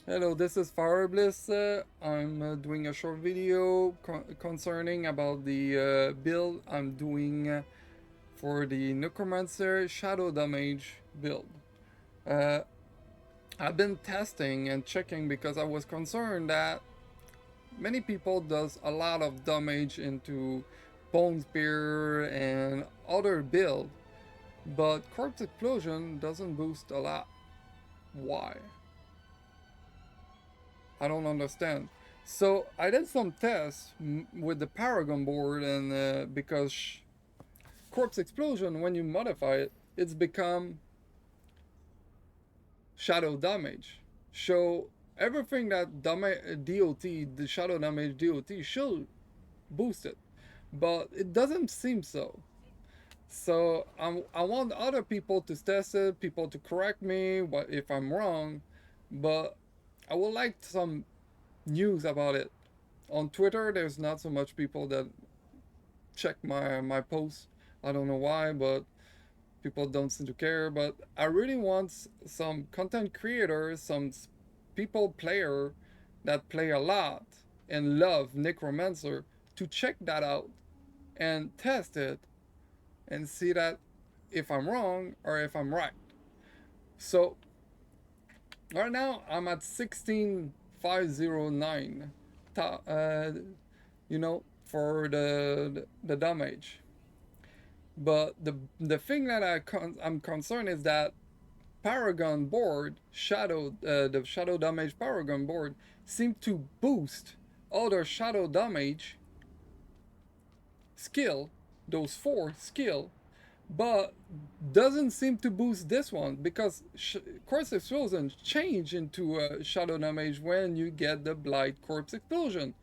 Hello, this is Firebliss. I'm doing a short video concerning about the build I'm doing for the Necromancer Shadow Damage build. Uh, I've been testing and checking because I was concerned that many people does a lot of damage into Bone Spear and other build, but Corpse Explosion doesn't boost a lot. Why? I don't understand. So I did some tests with the Paragon board, and because Corpse Explosion, when you modify it, it's become Shadow Damage. So everything that DOT, the Shadow Damage DOT, should boost it, but it doesn't seem so. So I want other people to test it, people to correct me what if I'm wrong, but I would like some news about it. On Twitter, there's not so much people that check my posts. I don't know why, but people don't seem to care. But I really want some content creators, some people player that play a lot and love Necromancer to check that out and test it and see that if I'm wrong or if I'm right. So right now I'm at 16509. For the damage. But the thing that I'm concerned is that Paragon board the shadow damage Paragon board seem to boost other shadow damage skill, those four skill, but doesn't seem to boost this one because Corpse Explosion change into shadow damage when you get the Blight Corpse Explosion.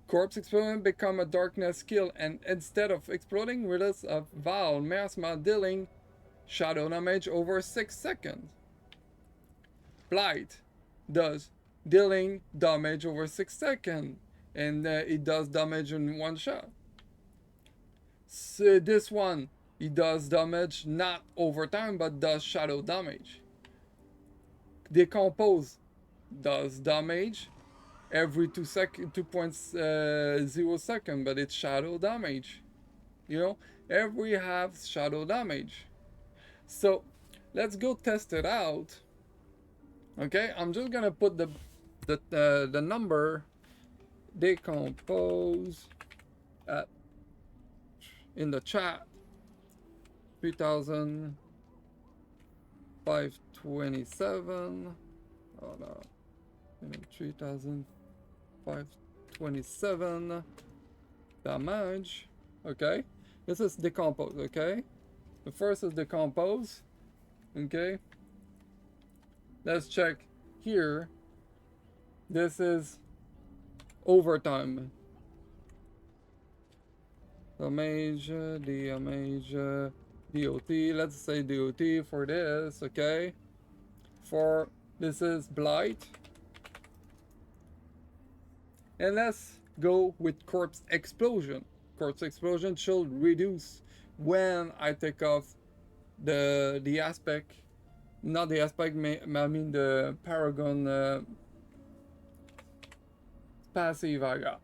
Corpse Explosion become a darkness skill, and instead of exploding, release a Val Miasma dealing shadow damage over 6 seconds. Blight does dealing damage over 6 seconds, and it does damage in one shot. So this one, it does damage not over time, but does shadow damage. Decompose does damage every 2.0 second, but it's shadow damage. You know, every have shadow damage. So let's go test it out. Okay, I'm just gonna put the number decompose at in the chat. 3,527. Oh no, 3,527 damage. Okay, this is decompose. Okay, the first is decompose. Okay, let's check here. This is overtime. Damage, damage, DOT. Let's say DOT for this. Okay, for this is Blight. And let's go with Corpse Explosion. Corpse Explosion should reduce when I take off the aspect, not the aspect, I mean the Paragon passive I got.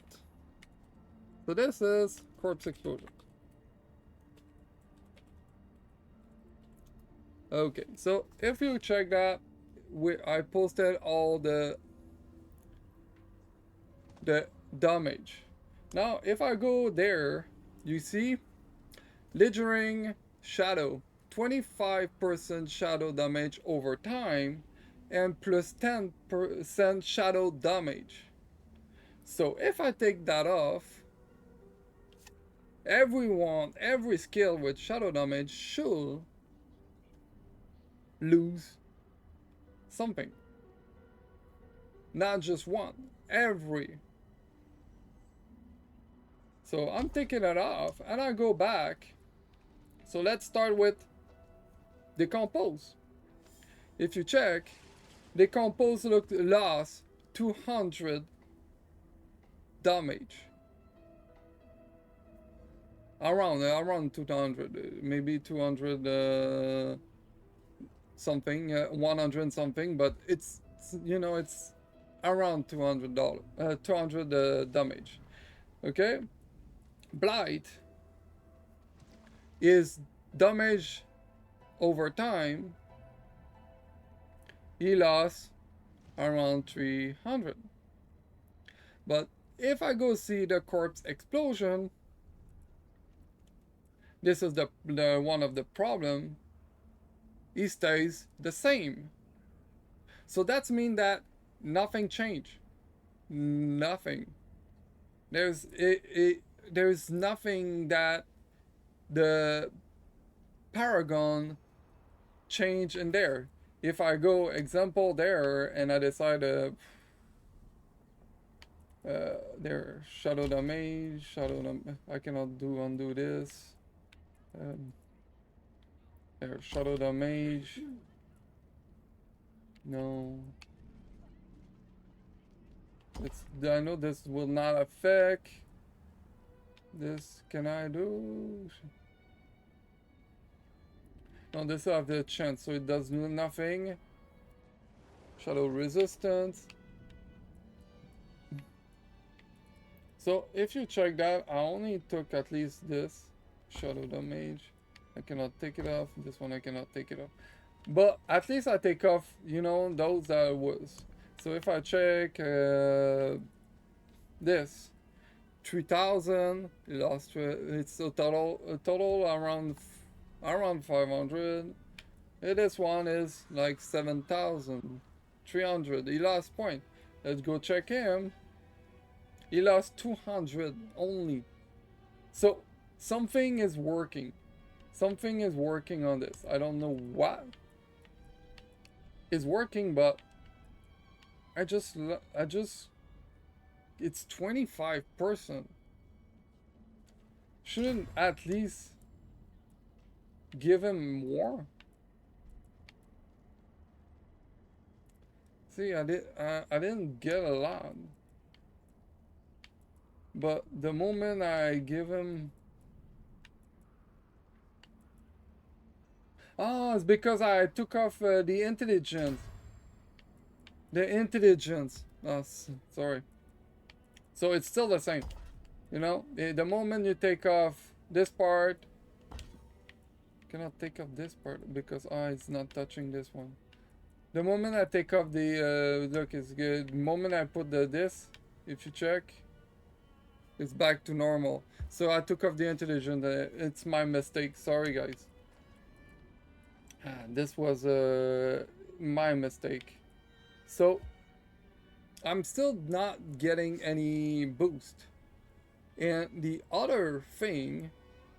So this is Corpse Explosion. Okay, so if you check that, I posted all the damage. Now, if I go there, you see Lingering Shadow, 25% shadow damage over time, and plus 10% shadow damage. So if I take that off, every skill with shadow damage should lose something. Not just one, every. So I'm taking it off and I go back. So let's start with Decompose. If you check, Decompose lost 200 damage. Around 200, maybe 200 something, 100 something, but it's around $200, 200 damage. Okay, blight is damage over time. He lost around 300. But if I go see the corpse explosion, this is the one of the problem. He stays the same. So that's mean that nothing changed. Nothing. There's nothing that the Paragon change in there. If I go example there and I decide there shadow damage, I cannot undo this. There shadow damage. No. I know this will not affect. This can I do? No, this I have the chance, so it does nothing. Shadow resistance. So if you check that, I only took at least this shadow damage. I cannot take it off. This one I cannot take it off. But at least I take off, you know, those that was. So if I check this, 3,000, lost. It's a total around 500. This one is like 7,300. He lost point. Let's go check him. He lost 200 only. So something is working. Something is working on this. I don't know what is working, but it's 25%. Shouldn't at least give him more? See, I didn't get a lot. But the moment I give him... Oh, it's because I took off the intelligence. The intelligence. Oh, sorry. So it's still the same. You know, the moment you take off this part... Cannot take off this part because it's not touching this one. The moment I take off the... look, it's good. The moment I put this, if you check... It's back to normal. So I took off the intelligence. It's my mistake. Sorry, guys. This was my mistake. So I'm still not getting any boost. And the other thing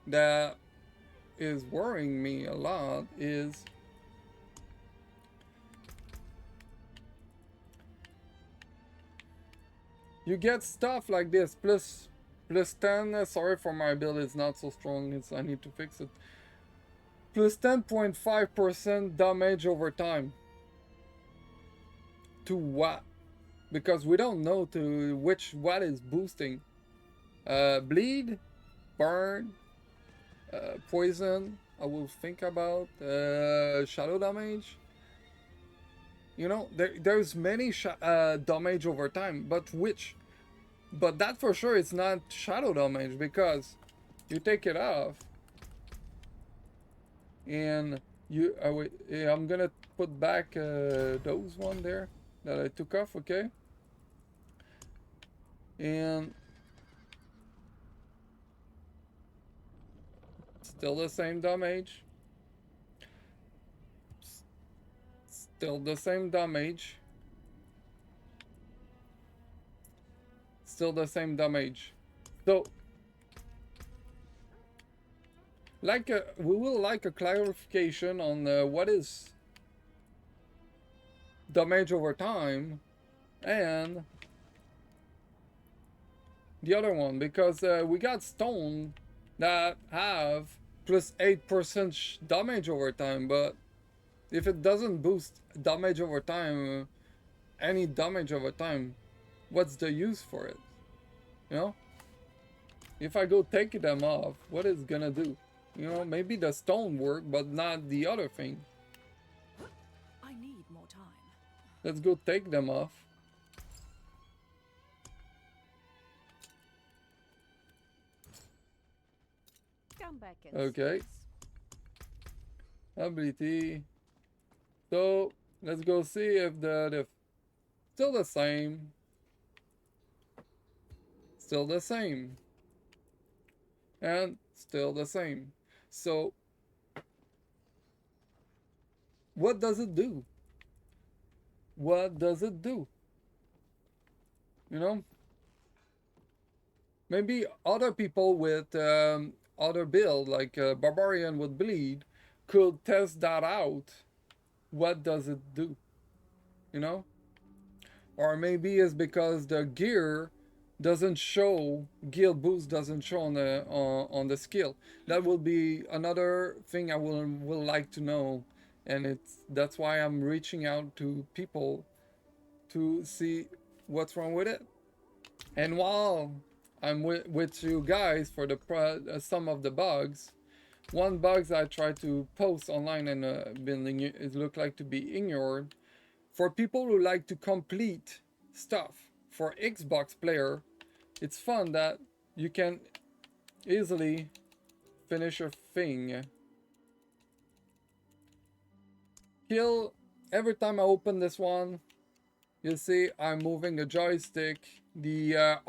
that is worrying me a lot is you get stuff like this plus 10. Sorry for my build, it's not so strong. I need to fix it. Plus 10.5% damage over time. To what? Because we don't know to what is boosting. Bleed, burn, poison. I will think about shadow damage. You know, there's many damage over time, but which? But that for sure it's not shadow damage because you take it off and you wait, I'm gonna put back those one there that I took off, okay? And still the same damage. Still the same damage. Still the same damage. So like we will like a clarification on what is damage over time and the other one, because we got stone that have plus 8% damage over time, but if it doesn't boost damage over time, any damage over time, what's the use for it? You know? If I go take them off, what is gonna do? You know, maybe the stone work, but not the other thing. I need more time. Let's go take them off. back and Okay. sneeze. Ability. So let's go see if the still the same. Still the same. And still the same. So what does it do? What does it do? You know? Maybe other people with other build, like Barbarian with Bleed, could test that out. What does it do? You know? Or maybe it's because the gear doesn't show, gear boost doesn't show on the skill. That will be another thing I will like to know, and that's why I'm reaching out to people to see what's wrong with it. And while I'm with you guys for the some of the bugs, one bugs I tried to post online and it looked like to be ignored. For people who like to complete stuff, for Xbox player, it's fun that you can easily finish a thing. Kill every time I open this one. You see, I'm moving a joystick, the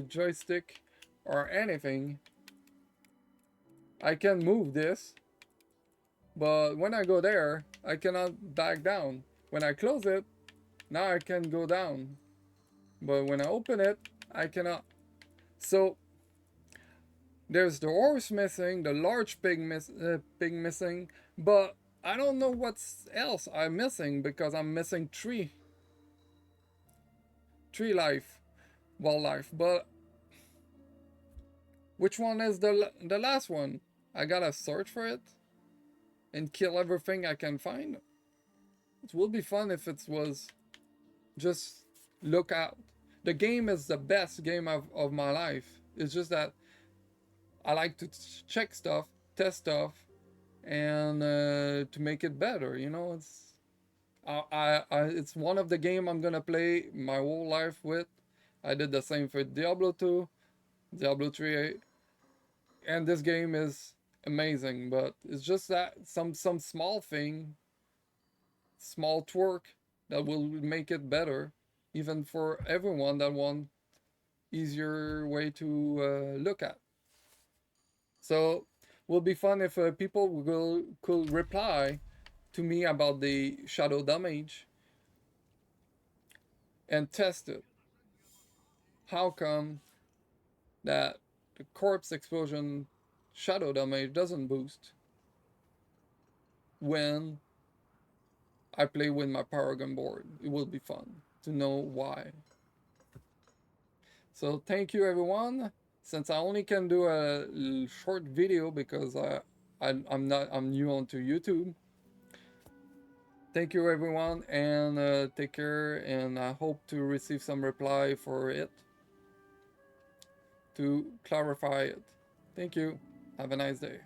joystick, or anything. I can move this, but when I go there, I cannot back down. When I close it, now I can go down. But when I open it, I cannot. So there's the horse missing, the large pig missing, but I don't know what else I'm missing because I'm missing three life, wildlife. But which one is the last one? I gotta search for it and kill everything I can find. It would be fun if it was just look out. The game is the best game of my life. It's just that I like to check stuff, test stuff, and to make it better. You know, it's one of the game I'm gonna play my whole life with. I did the same for Diablo 2, Diablo 3, and this game is amazing. But it's just that some small thing, small twerk that will make it better, even for everyone that want easier way to look at. So will be fun if people will could reply to me about the shadow damage and test it. How come that the corpse explosion shadow damage doesn't boost when I play with my Paragon board? It will be fun to know why. So thank you everyone. Since I only can do a short video because I'm new onto YouTube. Thank you everyone and take care, and I hope to receive some reply for it to clarify it. Thank you. Have a nice day.